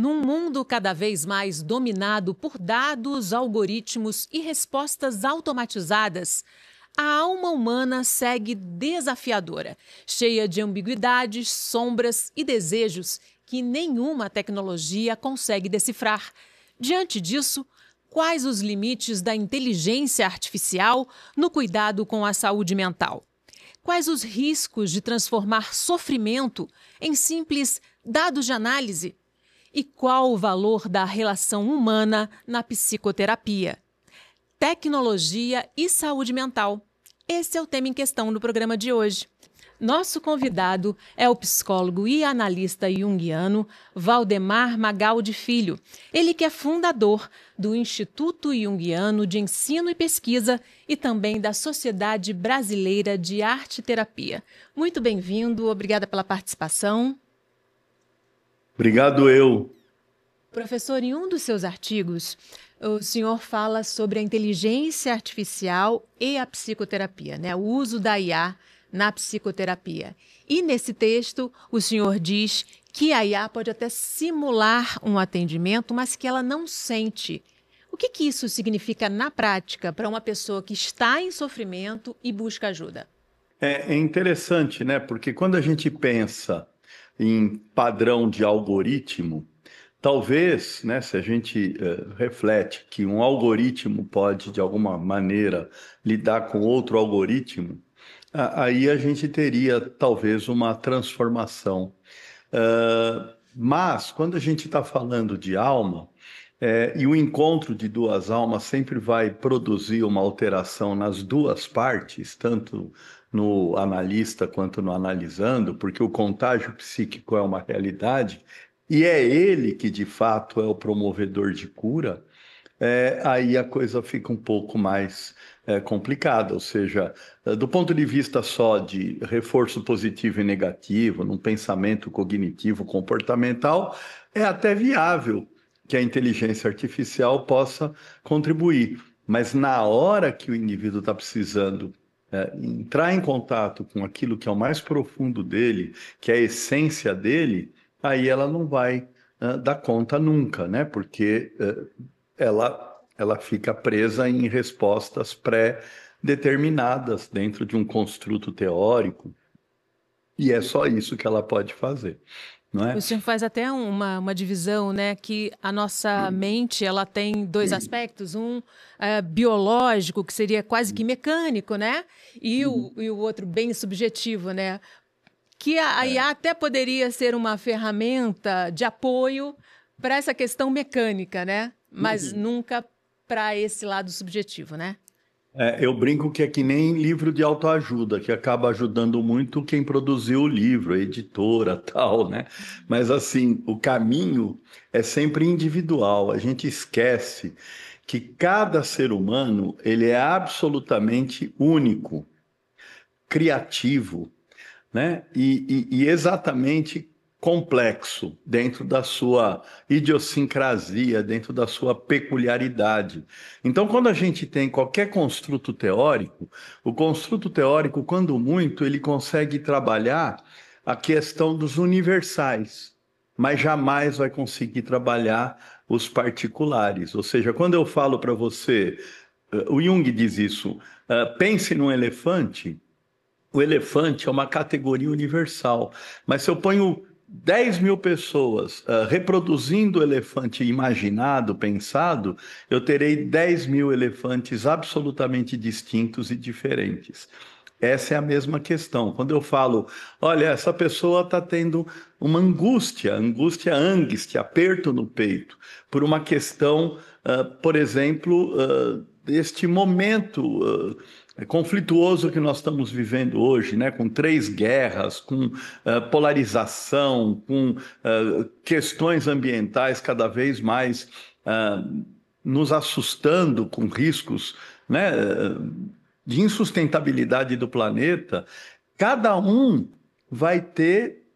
Num mundo cada vez mais dominado por dados, algoritmos e respostas automatizadas, a alma humana segue desafiadora, cheia de ambiguidades, sombras e desejos que nenhuma tecnologia consegue decifrar. Diante disso, quais os limites da inteligência artificial no cuidado com a saúde mental? Quais os riscos de transformar sofrimento em simples dados de análise? E qual o valor da relação humana na psicoterapia? Tecnologia e saúde mental. Esse é o tema em questão no programa de hoje. Nosso convidado é o psicólogo e analista junguiano Valdemar Magaldi Filho. Ele que é fundador do Instituto Junguiano de Ensino e Pesquisa e também da Sociedade Brasileira de Arte e Terapia. Muito bem-vindo, obrigada pela participação. Obrigado eu. Professor, em um dos seus artigos, o senhor fala sobre a inteligência artificial e a psicoterapia, né? O uso da IA na psicoterapia. E nesse texto, o senhor diz que a IA pode até simular um atendimento, mas que ela não sente. O que isso significa na prática para uma pessoa que está em sofrimento e busca ajuda? É interessante, né? Porque quando a gente pensa em padrão de algoritmo, talvez, né, se a gente reflete que um algoritmo pode, de alguma maneira, lidar com outro algoritmo, aí a gente teria, talvez, uma transformação. Mas, quando a gente está falando de alma, e o encontro de duas almas sempre vai produzir uma alteração nas duas partes, tanto no analista quanto no analisando, porque o contágio psíquico é uma realidade, e é ele que, de fato, é o promovedor de cura, aí a coisa fica um pouco mais complicada, ou seja, do ponto de vista só de reforço positivo e negativo, num pensamento cognitivo comportamental, é até viável que a inteligência artificial possa contribuir, mas na hora que o indivíduo está precisando entrar em contato com aquilo que é o mais profundo dele, que é a essência dele, aí ela não vai dar conta nunca, né? Porque ela fica presa em respostas pré-determinadas dentro de um construto teórico, e é só isso que ela pode fazer, não é? O senhor faz até uma divisão, né, que a nossa mente ela tem dois aspectos, um biológico, que seria quase que mecânico, né, e o outro bem subjetivo, né, que a IA até poderia ser uma ferramenta de apoio para essa questão mecânica, né, mas nunca para esse lado subjetivo, né? Eu brinco que é que nem livro de autoajuda, que acaba ajudando muito quem produziu o livro, a editora, tal, né? Mas assim, o caminho é sempre individual. A gente esquece que cada ser humano, ele é absolutamente único, criativo, né? E exatamente complexo dentro da sua idiosincrasia, dentro da sua peculiaridade. Então, quando a gente tem qualquer construto teórico, o construto teórico, quando muito, ele consegue trabalhar a questão dos universais, mas jamais vai conseguir trabalhar os particulares. Ou seja, quando eu falo para você, o Jung diz isso, pense num elefante. O elefante é uma categoria universal, mas se eu ponho 10.000 pessoas reproduzindo o elefante imaginado, pensado, eu terei 10.000 elefantes absolutamente distintos e diferentes. Essa é a mesma questão. Quando eu falo, olha, essa pessoa está tendo uma angústia, angústia, aperto no peito, por uma questão, por exemplo, deste momento conflituoso que nós estamos vivendo hoje, né? Com 3 guerras, com polarização, com questões ambientais cada vez mais nos assustando com riscos, né, de insustentabilidade do planeta. Cada um vai ter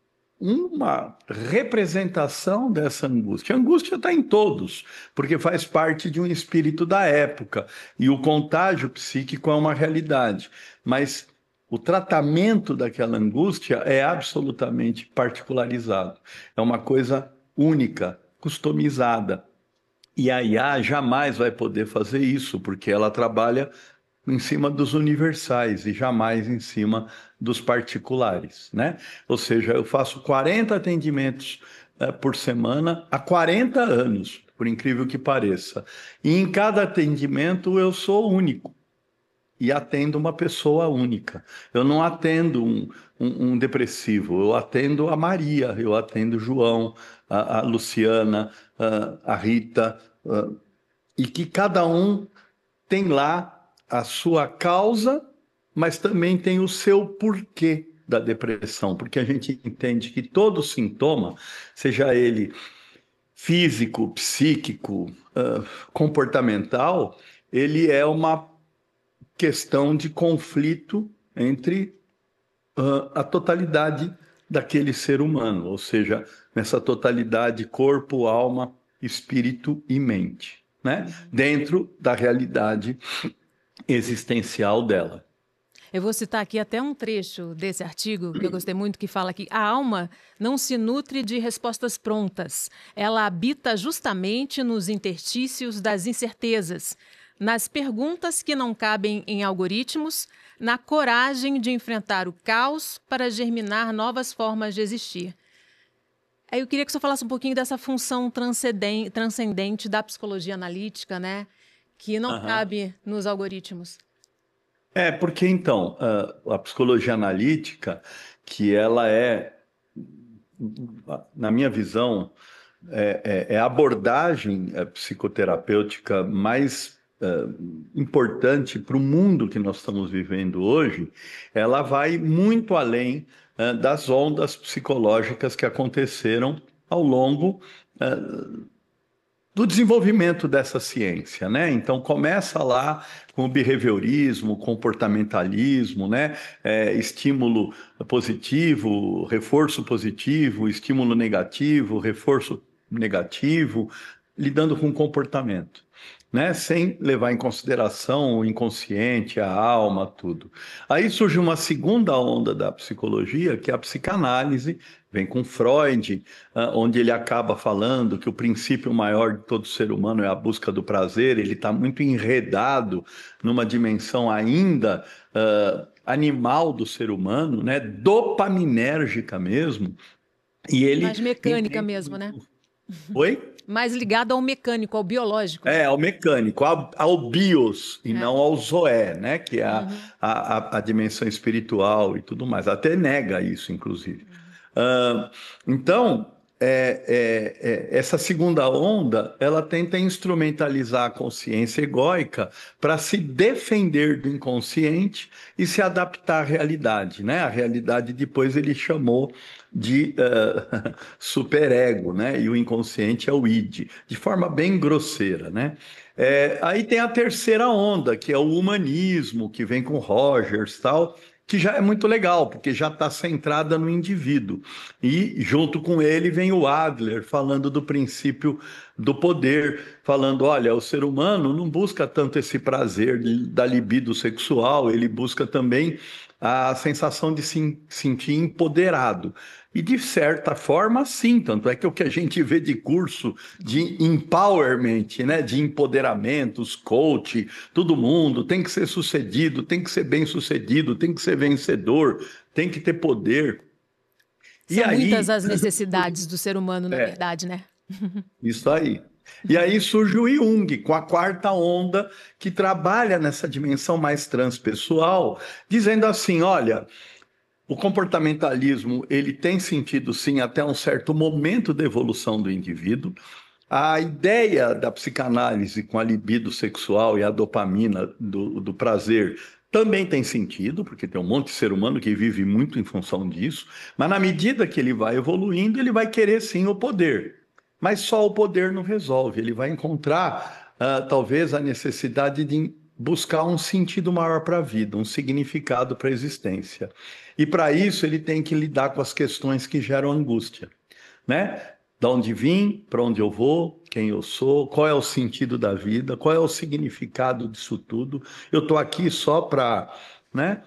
uma representação dessa angústia. A angústia está em todos, porque faz parte de um espírito da época, e o contágio psíquico é uma realidade, mas o tratamento daquela angústia é absolutamente particularizado, é uma coisa única customizada. E a IA jamais vai poder fazer isso, porque ela trabalha em cima dos universais e jamais em cima dos particulares, né? Ou seja, eu faço 40 atendimentos por semana há 40 anos, por incrível que pareça. E em cada atendimento eu sou único e atendo uma pessoa única. Eu não atendo um depressivo, eu atendo a Maria, eu atendo o João, a Luciana, a Rita, e que cada um tem lá a sua causa, mas também tem o seu porquê da depressão, porque a gente entende que todo sintoma, seja ele físico, psíquico, comportamental, ele é uma questão de conflito entre a totalidade daquele ser humano, ou seja, nessa totalidade corpo, alma, espírito e mente, né? Dentro da realidade existencial dela. Eu vou citar aqui até um trecho desse artigo que eu gostei muito, que fala que a alma não se nutre de respostas prontas. Ela habita justamente nos interstícios das incertezas, nas perguntas que não cabem em algoritmos, na coragem de enfrentar o caos para germinar novas formas de existir. Aí eu queria que você falasse um pouquinho dessa função transcendente da psicologia analítica, né? Que não cabe nos algoritmos. Porque então, a psicologia analítica, que ela é, na minha visão, é a abordagem psicoterapêutica mais importante para o mundo que nós estamos vivendo hoje, ela vai muito além das ondas psicológicas que aconteceram ao longo do desenvolvimento dessa ciência, né? Então começa lá com o behaviorismo, comportamentalismo, né? Estímulo positivo, reforço positivo, estímulo negativo, reforço negativo, lidando com o comportamento, né? Sem levar em consideração o inconsciente, a alma, tudo. Aí surge uma segunda onda da psicologia, que é a psicanálise, vem com Freud, onde ele acaba falando que o princípio maior de todo ser humano é a busca do prazer. Ele está muito enredado numa dimensão ainda animal do ser humano, né? Dopaminérgica mesmo. E ele Mais mecânica mesmo, né? Oi? Mais ligado ao mecânico, ao biológico. Ao mecânico, ao bios e não ao zoé, né? Que é a dimensão espiritual e tudo mais. Até nega isso, inclusive. Então, essa segunda onda, ela tenta instrumentalizar a consciência egóica para se defender do inconsciente e se adaptar à realidade, né? A realidade depois ele chamou de superego, né? E o inconsciente é o id, de forma bem grosseira, né? Aí tem a terceira onda, que é o humanismo, que vem com Rogers e tal, que já é muito legal, porque já está centrada no indivíduo. E junto com ele vem o Adler, falando do princípio do poder, falando, olha, o ser humano não busca tanto esse prazer da libido sexual, ele busca também a sensação de se sentir empoderado. E de certa forma, sim, tanto é que o que a gente vê de curso de empowerment, né, de empoderamento, os coach, todo mundo tem que ser sucedido, tem que ser bem sucedido, tem que ser vencedor, tem que ter poder. São muitas as necessidades do ser humano, na verdade, né? Isso aí. E aí surge o Jung, com a quarta onda, que trabalha nessa dimensão mais transpessoal, dizendo assim, olha, o comportamentalismo, ele tem sentido, sim, até um certo momento da evolução do indivíduo. A ideia da psicanálise com a libido sexual e a dopamina do prazer também tem sentido, porque tem um monte de ser humano que vive muito em função disso, mas na medida que ele vai evoluindo, ele vai querer, sim, o poder. Mas só o poder não resolve. Ele vai encontrar, talvez, a necessidade de buscar um sentido maior para a vida, um significado para a existência. E para isso ele tem que lidar com as questões que geram angústia, né? De onde vim, para onde eu vou, quem eu sou, qual é o sentido da vida, qual é o significado disso tudo. Eu estou aqui só para, né,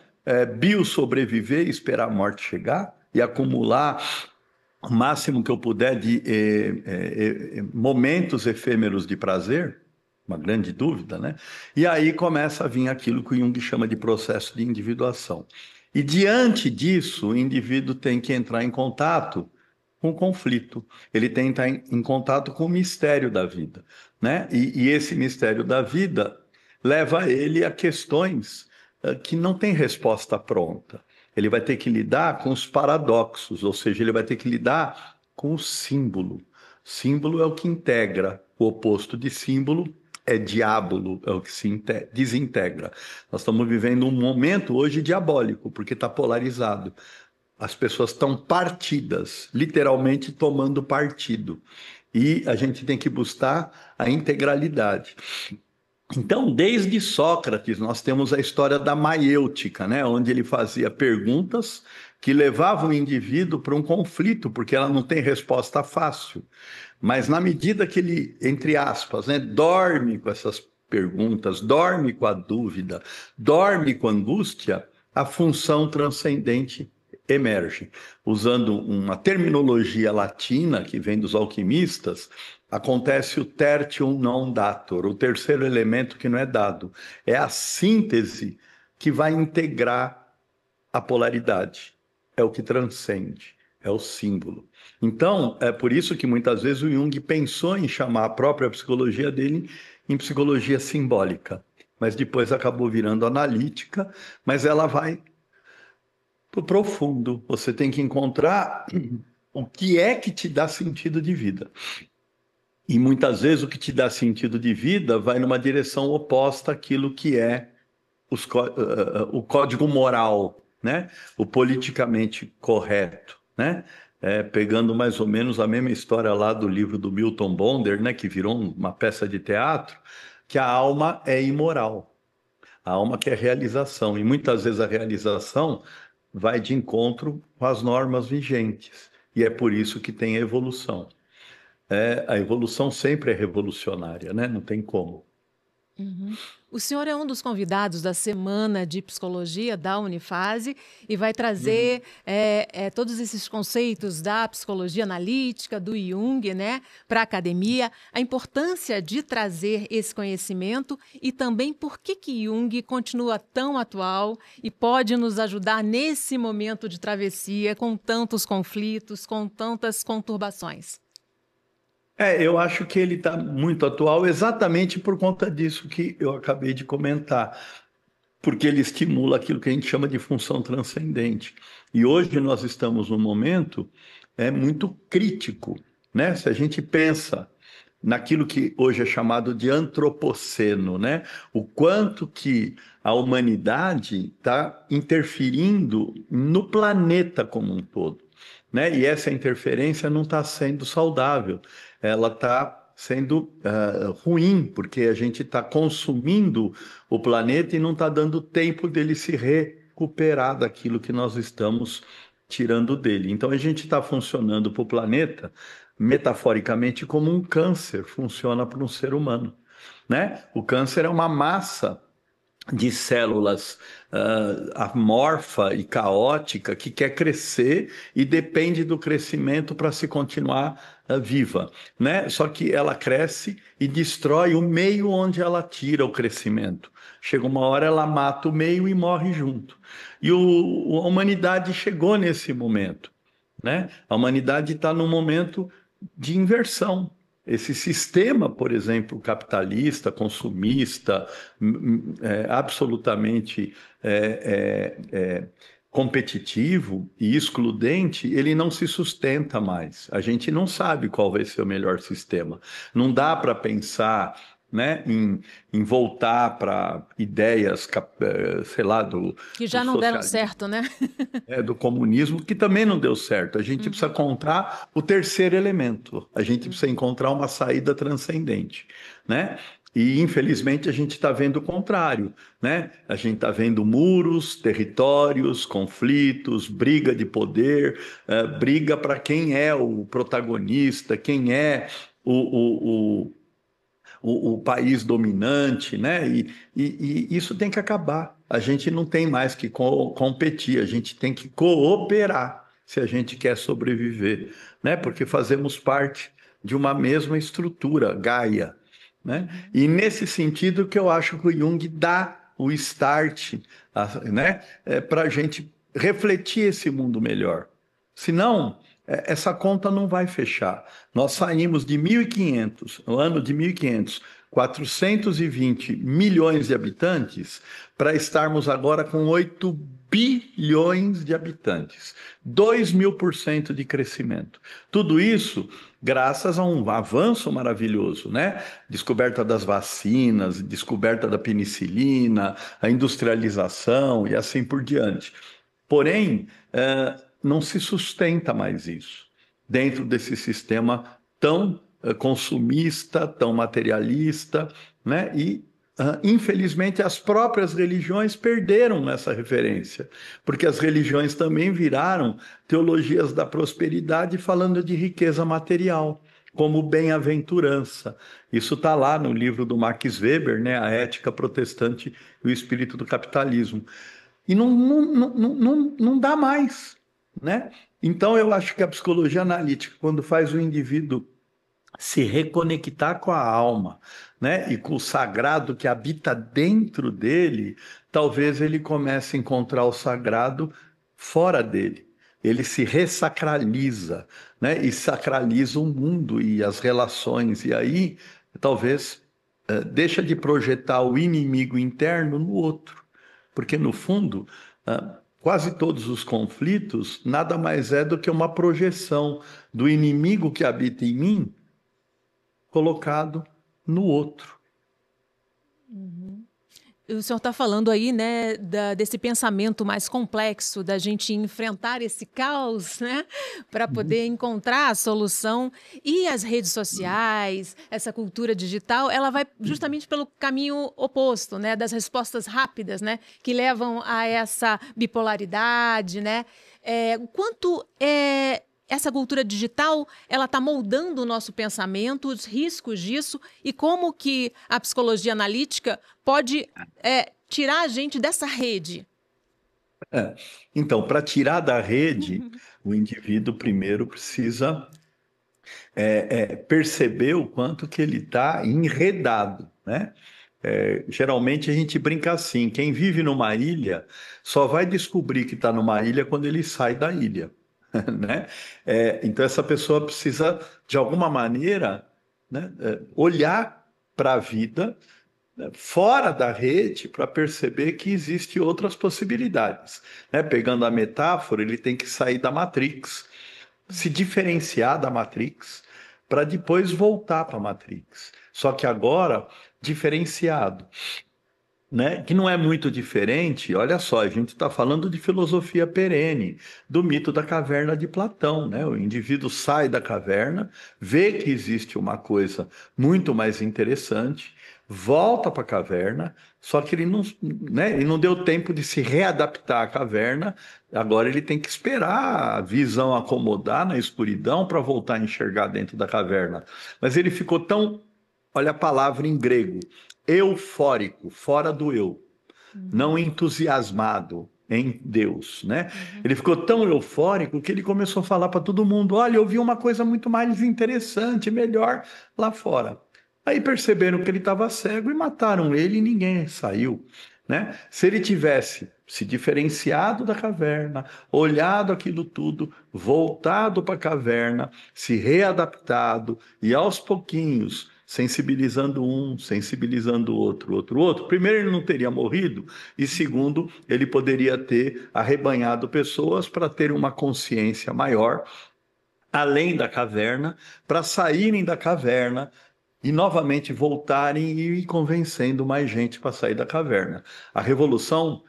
sobreviver e esperar a morte chegar e acumular o máximo que eu puder de momentos efêmeros de prazer, uma grande dúvida, né? E aí começa a vir aquilo que o Jung chama de processo de individuação. E diante disso, o indivíduo tem que entrar em contato com o conflito, ele tem que estar em contato com o mistério da vida, né? E esse mistério da vida leva ele a questões que não têm resposta pronta. Ele vai ter que lidar com os paradoxos, ou seja, ele vai ter que lidar com o símbolo. Símbolo é o que integra, o oposto de símbolo é diábolo, é o que se desintegra. Nós estamos vivendo um momento hoje diabólico, porque está polarizado. As pessoas estão partidas, literalmente tomando partido. E a gente tem que buscar a integralidade. Então, desde Sócrates, nós temos a história da maiêutica, né? Onde ele fazia perguntas que levavam o indivíduo para um conflito, porque ela não tem resposta fácil. Mas na medida que ele, entre aspas, né, dorme com essas perguntas, dorme com a dúvida, dorme com a angústia, a função transcendente emerge. Usando uma terminologia latina que vem dos alquimistas, acontece o tertium non datur, o terceiro elemento que não é dado. É a síntese que vai integrar a polaridade. É o que transcende, é o símbolo. Então, é por isso que muitas vezes o Jung pensou em chamar a própria psicologia dele em psicologia simbólica, mas depois acabou virando analítica, mas ela vai para o profundo. Você tem que encontrar o que é que te dá sentido de vida. E muitas vezes o que te dá sentido de vida vai numa direção oposta àquilo que é o código moral, né? O politicamente correto, né? Pegando mais ou menos a mesma história lá do livro do Milton Bonder, né? Que virou uma peça de teatro, que a alma é imoral. A alma quer realização, e muitas vezes a realização vai de encontro com as normas vigentes. E é por isso que tem a evolução. A evolução sempre é revolucionária, né? Não tem como. Uhum. O senhor é um dos convidados da Semana de Psicologia da Unifase e vai trazer todos esses conceitos da psicologia analítica, do Jung, né, para a academia, a importância de trazer esse conhecimento e também por que Jung continua tão atual e pode nos ajudar nesse momento de travessia com tantos conflitos, com tantas conturbações. Eu acho que ele está muito atual exatamente por conta disso que eu acabei de comentar, porque ele estimula aquilo que a gente chama de função transcendente. E hoje nós estamos num momento muito crítico, né? Se a gente pensa naquilo que hoje é chamado de antropoceno, né? O quanto que a humanidade está interferindo no planeta como um todo, né? E essa interferência não está sendo saudável, ela está sendo ruim, porque a gente está consumindo o planeta e não está dando tempo dele se recuperar daquilo que nós estamos tirando dele. Então a gente está funcionando para o planeta, metaforicamente, como um câncer funciona para um ser humano, né? O câncer é uma massa de células amorfa e caótica que quer crescer e depende do crescimento para se continuar viva, né? Só que ela cresce e destrói o meio onde ela tira o crescimento. Chega uma hora, ela mata o meio e morre junto. E a humanidade chegou nesse momento, né? A humanidade está num momento de inversão. Esse sistema, por exemplo, capitalista, consumista, absolutamente competitivo e excludente, ele não se sustenta mais. A gente não sabe qual vai ser o melhor sistema. Não dá para pensar, né, em voltar para ideias, sei lá, Que já não deram certo, né? Do comunismo, que também não deu certo. A gente precisa encontrar o terceiro elemento. A gente precisa encontrar uma saída transcendente, né? E, infelizmente, a gente está vendo o contrário, né? A gente está vendo muros, territórios, conflitos, briga de poder, briga para quem é o protagonista, quem é o país dominante, né? E isso tem que acabar. A gente não tem mais que competir, a gente tem que cooperar. se a gente quer sobreviver, né? Porque fazemos parte de uma mesma estrutura, Gaia, né? E nesse sentido que eu acho que o Jung dá o start, né? Para a gente refletir esse mundo melhor. Senão, essa conta não vai fechar. Nós saímos de 1500, no ano de 1500, 420 milhões de habitantes, para estarmos agora com 8 bilhões de habitantes. 2000% de crescimento. Tudo isso graças a um avanço maravilhoso, né? Descoberta das vacinas, descoberta da penicilina, a industrialização e assim por diante. Porém, não se sustenta mais isso dentro desse sistema tão consumista, tão materialista, né? E, infelizmente, as próprias religiões perderam essa referência, porque as religiões também viraram teologias da prosperidade falando de riqueza material, como bem-aventurança. Isso está lá no livro do Max Weber, né? A Ética Protestante e o Espírito do Capitalismo. E não dá mais, né? Então, eu acho que a psicologia analítica, quando faz o indivíduo se reconectar com a alma, né? E com o sagrado que habita dentro dele, talvez ele comece a encontrar o sagrado fora dele. Ele se ressacraliza, né? E sacraliza o mundo e as relações. E aí, talvez, deixa de projetar o inimigo interno no outro. Porque, no fundo, quase todos os conflitos nada mais é do que uma projeção do inimigo que habita em mim colocado no outro. O senhor está falando aí, né, desse pensamento mais complexo, da gente enfrentar esse caos, né, para poder encontrar a solução. E as redes sociais, essa cultura digital, ela vai justamente pelo caminho oposto, né, das respostas rápidas, né, que levam a essa bipolaridade, né. Quanto essa cultura digital, ela está moldando o nosso pensamento, os riscos disso e como que a psicologia analítica pode tirar a gente dessa rede? Então, para tirar da rede, o indivíduo primeiro precisa perceber o quanto que ele está enredado, né? Geralmente a gente brinca assim, quem vive numa ilha só vai descobrir que está numa ilha quando ele sai da ilha. Né? Então, essa pessoa precisa, de alguma maneira, né, olhar para a vida, né, fora da rede para perceber que existem outras possibilidades. Né? Pegando a metáfora, ele tem que sair da Matrix, se diferenciar da Matrix, para depois voltar para a Matrix. Só que agora, diferenciado. Né? Que não é muito diferente, olha só, a gente está falando de filosofia perene, do mito da caverna de Platão, né? O indivíduo sai da caverna, vê que existe uma coisa muito mais interessante, volta para a caverna, só que ele não, né? Ele não deu tempo de se readaptar à caverna, agora ele tem que esperar a visão acomodar na escuridão para voltar a enxergar dentro da caverna. Mas ele ficou tão, olha a palavra em grego, eufórico, fora do eu, não entusiasmado em Deus, né? Ele ficou tão eufórico que ele começou a falar para todo mundo: olha, eu vi uma coisa muito mais interessante, melhor lá fora. Aí perceberam que ele estava cego e mataram ele e ninguém saiu, né? Se ele tivesse se diferenciado da caverna, olhado aquilo tudo, voltado para a caverna, se readaptado e aos pouquinhos sensibilizando um, sensibilizando o outro. Primeiro, ele não teria morrido, e segundo, ele poderia ter arrebanhado pessoas para ter uma consciência maior, além da caverna, para saírem da caverna e novamente voltarem e ir convencendo mais gente para sair da caverna. A revolução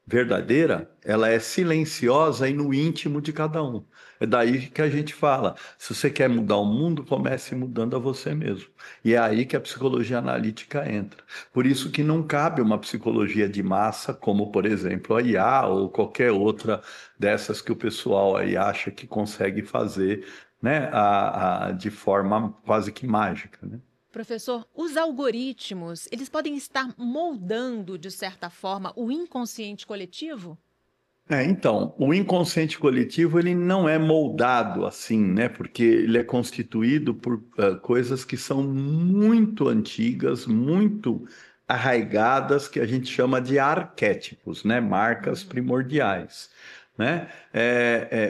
verdadeira, ela é silenciosa e no íntimo de cada um. É daí que a gente fala, se você quer mudar o mundo, comece mudando a você mesmo. E é aí que a psicologia analítica entra. Por isso que não cabe uma psicologia de massa, como, por exemplo, a IA ou qualquer outra dessas que o pessoal aí acha que consegue fazer, né, de forma quase que mágica, né? Professor, os algoritmos, eles podem estar moldando, de certa forma, o inconsciente coletivo? Então, o inconsciente coletivo ele não é moldado assim, né? Porque ele é constituído por coisas que são muito antigas, muito arraigadas, que a gente chama de arquétipos, né? Marcas primordiais, né?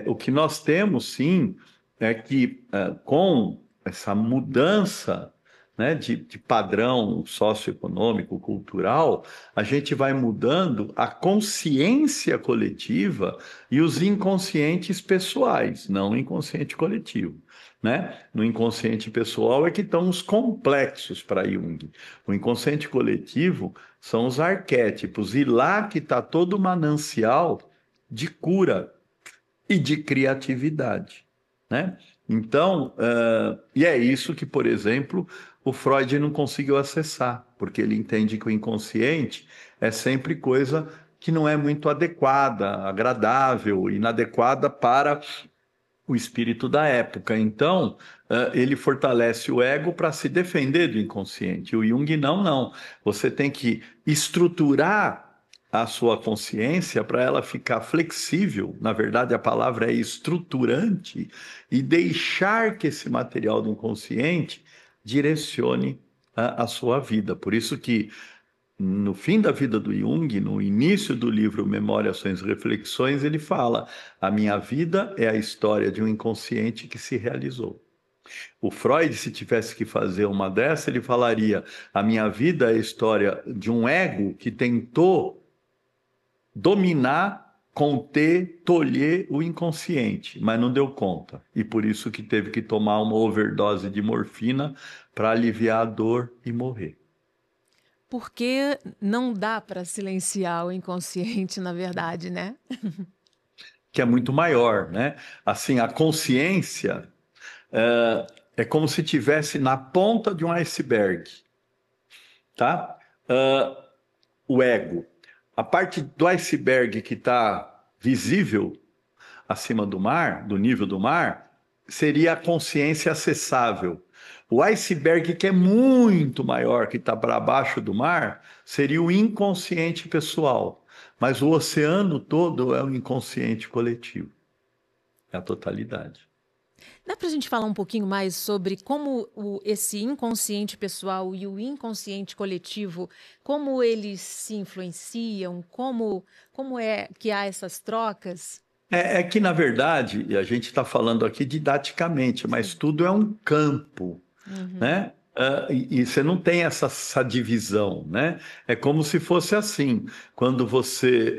O que nós temos, sim, é que com essa mudança, né, de padrão socioeconômico, cultural, a gente vai mudando a consciência coletiva e os inconscientes pessoais, não o inconsciente coletivo. Né? No inconsciente pessoal é que estão os complexos para Jung. O inconsciente coletivo são os arquétipos, e lá que está todo o manancial de cura e de criatividade. Né? Então, e é isso que, por exemplo, o Freud não conseguiu acessar, porque ele entende que o inconsciente é sempre coisa que não é muito adequada, agradável, inadequada para o espírito da época. Então, ele fortalece o ego para se defender do inconsciente. O Jung não. Você tem que estruturar a sua consciência para ela ficar flexível. Na verdade, a palavra é estruturante, e deixar que esse material do inconsciente direcione a sua vida. Por isso que no fim da vida do Jung, no início do livro Memória, Ações e Reflexões, ele fala: a minha vida é a história de um inconsciente que se realizou. O Freud, se tivesse que fazer uma dessa, ele falaria: a minha vida é a história de um ego que tentou dominar, conter, tolher o inconsciente, mas não deu conta. E por isso que teve que tomar uma overdose de morfina para aliviar a dor e morrer. Porque não dá para silenciar o inconsciente, na verdade, né? Que é muito maior, né? Assim, a consciência é como se tivesse na ponta de um iceberg, tá? O ego. A parte do iceberg que está visível acima do mar, do nível do mar, seria a consciência acessável. O iceberg, que é muito maior, que está para baixo do mar, seria o inconsciente pessoal. Mas o oceano todo é o inconsciente coletivo. É a totalidade. Dá para a gente falar um pouquinho mais sobre como esse inconsciente pessoal e o inconsciente coletivo, como eles se influenciam, como é que há essas trocas? É que, na verdade, e a gente está falando aqui didaticamente, mas tudo é um campo, Uhum. né? E você não tem essa divisão, né? É como se fosse assim: quando você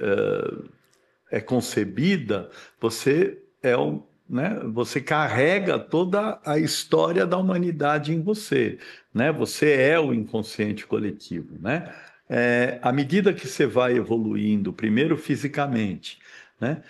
é concebida, você né? Você carrega toda a história da humanidade em você, né? Você é o inconsciente coletivo, né? À medida que você vai evoluindo, primeiro fisicamente, né?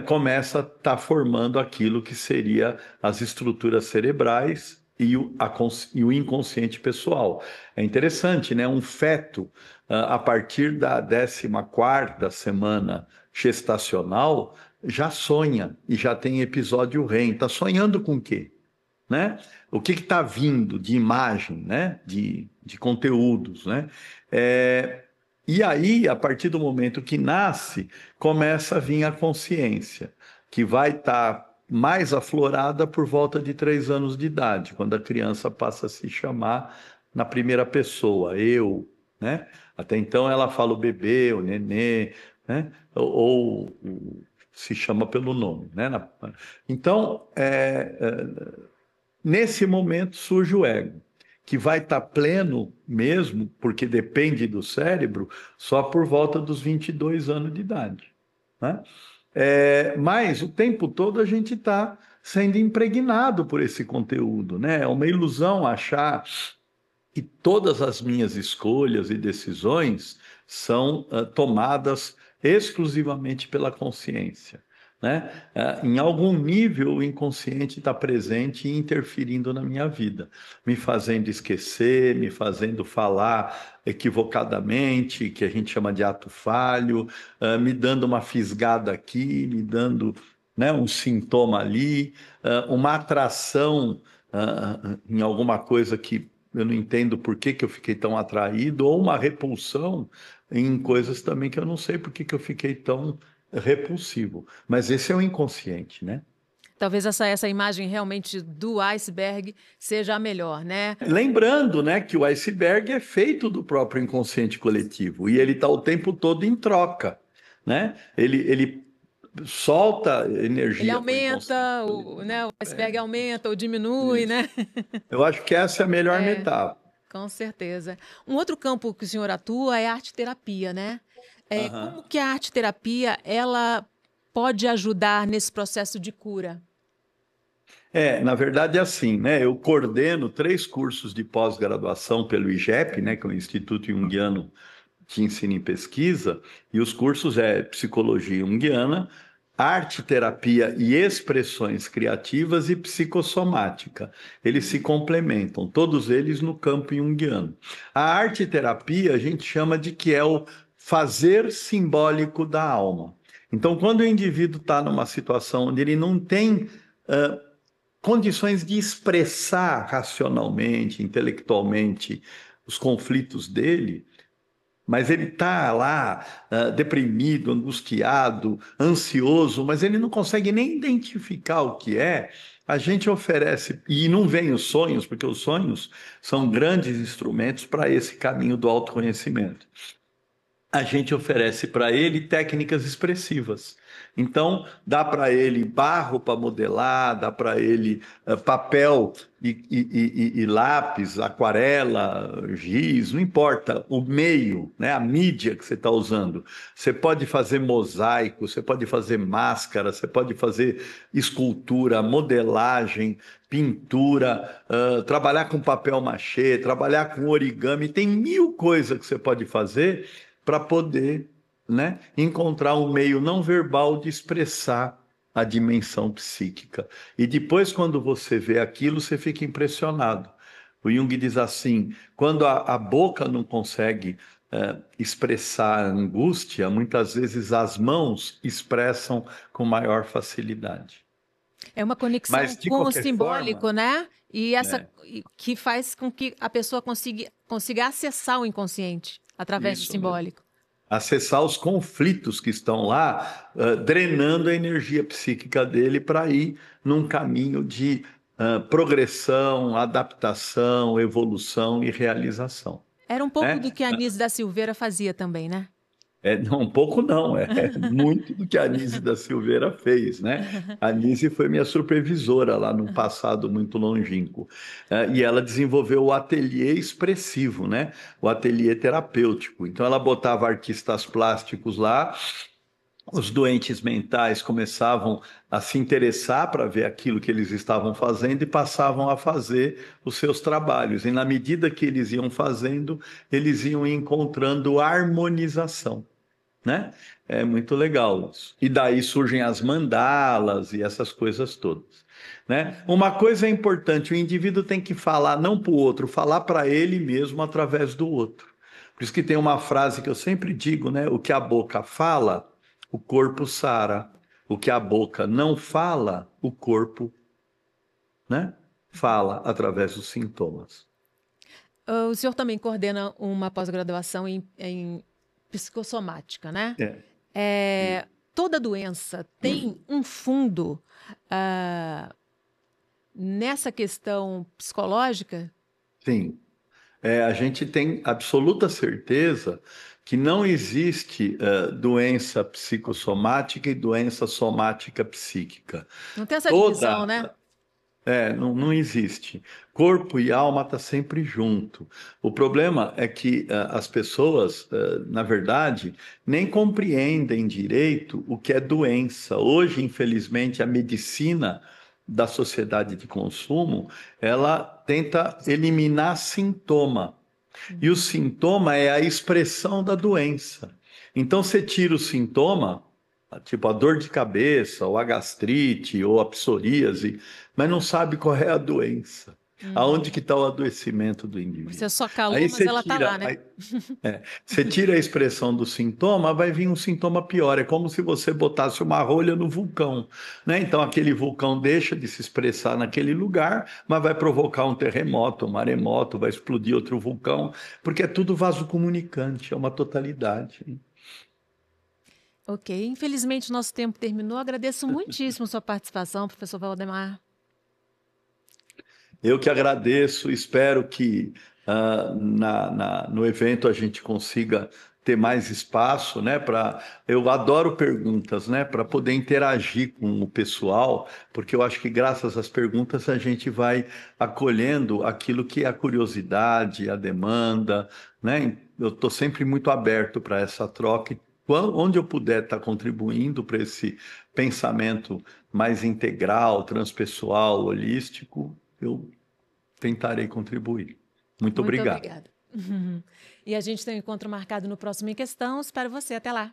Começa a estar formando aquilo que seria as estruturas cerebrais e o inconsciente pessoal. É interessante, né? Um feto, a partir da 14ª semana gestacional, já sonha e já tem episódio REM. Está sonhando com o quê? Né? O que está vindo de imagem, né? de conteúdos, né? E aí, a partir do momento que nasce, começa a vir a consciência, que vai estar mais aflorada por volta de 3 anos de idade, quando a criança passa a se chamar na primeira pessoa, eu, né? Até então ela fala o bebê, o nenê, né? Ou se chama pelo nome, né? Então, nesse momento surge o ego, que vai estar pleno mesmo, porque depende do cérebro, só por volta dos 22 anos de idade, né? Mas o tempo todo a gente está sendo impregnado por esse conteúdo, né? É uma ilusão achar que todas as minhas escolhas e decisões são tomadas exclusivamente pela consciência, né? Em algum nível, o inconsciente está presente e interferindo na minha vida, me fazendo esquecer, me fazendo falar equivocadamente, que a gente chama de ato falho, me dando uma fisgada aqui, me dando, né, um sintoma ali, uma atração em alguma coisa que eu não entendo por que eu fiquei tão atraído, ou uma repulsão em coisas também que eu não sei por que eu fiquei tão repulsivo. Mas esse é o inconsciente, né? Talvez essa imagem realmente do iceberg seja a melhor, né? Lembrando, né, que o iceberg é feito do próprio inconsciente coletivo e ele está o tempo todo em troca, né? Ele solta Ele energia para o inconsciente aumenta, coletivo. né, o iceberg aumenta ou diminui, Isso. né? Eu acho que essa é a melhor É, metáfora. com certeza. Um outro campo que o senhor atua é a arte-terapia, né? Aham. Como que a arte-terapia, ela pode ajudar nesse processo de cura? Na verdade é assim, né? Eu coordeno 3 cursos de pós-graduação pelo IGEP, né, que é o Instituto Jungiano de Ensino e Pesquisa, e os cursos é Psicologia Junguiana, Arte, Terapia e Expressões Criativas e Psicossomática. Eles se complementam, todos eles no campo junguiano. A arte-terapia a gente chama de que é o fazer simbólico da alma. Então, quando o indivíduo está numa situação onde ele não tem condições de expressar racionalmente, intelectualmente, os conflitos dele, mas ele está lá deprimido, angustiado, ansioso, mas ele não consegue nem identificar o que é. A gente oferece, e não vem os sonhos, porque os sonhos são grandes instrumentos para esse caminho do autoconhecimento. A gente oferece para ele técnicas expressivas. Então, dá para ele barro para modelar, dá para ele papel e lápis, aquarela, giz, não importa o meio, né, a mídia que você está usando. Você pode fazer mosaico, você pode fazer máscara, você pode fazer escultura, modelagem, pintura, trabalhar com papel machê, trabalhar com origami, tem 1000 coisas que você pode fazer para poder, né, encontrar um meio não verbal de expressar a dimensão psíquica. E depois, quando você vê aquilo, você fica impressionado. O Jung diz assim: quando a boca não consegue expressar a angústia, muitas vezes as mãos expressam com maior facilidade. É uma conexão Mas, de com o qualquer forma, simbólico, né? E essa né, que faz com que a pessoa consiga acessar o inconsciente através do isso mesmo. simbólico. Acessar os conflitos que estão lá, drenando a energia psíquica dele para ir num caminho de progressão, adaptação, evolução e realização, Era um pouco do né? que a Anísio da Silveira fazia também, né? Não, um pouco não, é muito do que a Anísia da Silveira fez, né? A Anísia foi minha supervisora lá no passado muito longínquo. E ela desenvolveu o ateliê expressivo, né? O ateliê terapêutico. Então ela botava artistas plásticos lá, os doentes mentais começavam a se interessar para ver aquilo que eles estavam fazendo e passavam a fazer os seus trabalhos. E na medida que eles iam fazendo, eles iam encontrando harmonização, né? É muito legal isso. E daí surgem as mandalas e essas coisas todas, né? Uma coisa é importante: o indivíduo tem que falar não para o outro, falar para ele mesmo através do outro. Por isso que tem uma frase que eu sempre digo, né? O que a boca fala, o corpo sara. O que a boca não fala, o corpo, né, fala através dos sintomas. O senhor também coordena uma pós-graduação em psicossomática, né? É. Toda doença tem um fundo nessa questão psicológica? Sim. A gente tem absoluta certeza que não existe doença psicossomática e doença somática psíquica. Não tem essa divisão, Toda, né? não existe. Corpo e alma estão sempre junto. O problema é que as pessoas, na verdade, nem compreendem direito o que é doença. Hoje, infelizmente, a medicina da sociedade de consumo, ela tenta eliminar sintoma. E o sintoma é a expressão da doença. Então, você tira o sintoma, tipo a dor de cabeça, ou a gastrite, ou a psoríase, mas não sabe qual é a doença. Aonde que está o adoecimento do Você indivíduo? só calou, Aí mas você ela tá lá, tira, né? você tira a expressão do sintoma, vai vir um sintoma pior. É como se você botasse uma rolha no vulcão, né? Então aquele vulcão deixa de se expressar naquele lugar, mas vai provocar um terremoto, um maremoto, vai explodir outro vulcão, porque é tudo vaso comunicante, é uma totalidade. Ok, infelizmente nosso tempo terminou. Agradeço muitíssimo sua participação, professor Valdemar. Eu que agradeço, espero que no evento a gente consiga ter mais espaço, né? Eu adoro perguntas, né? Para poder interagir com o pessoal, porque eu acho que graças às perguntas a gente vai acolhendo aquilo que é a curiosidade, a demanda, né? Eu estou sempre muito aberto para essa troca. E onde eu puder estar contribuindo para esse pensamento mais integral, transpessoal, holístico, eu tentarei contribuir. Muito Muito obrigado. obrigada. E a gente tem um encontro marcado no próximo Em Questão. Espero você. Até lá.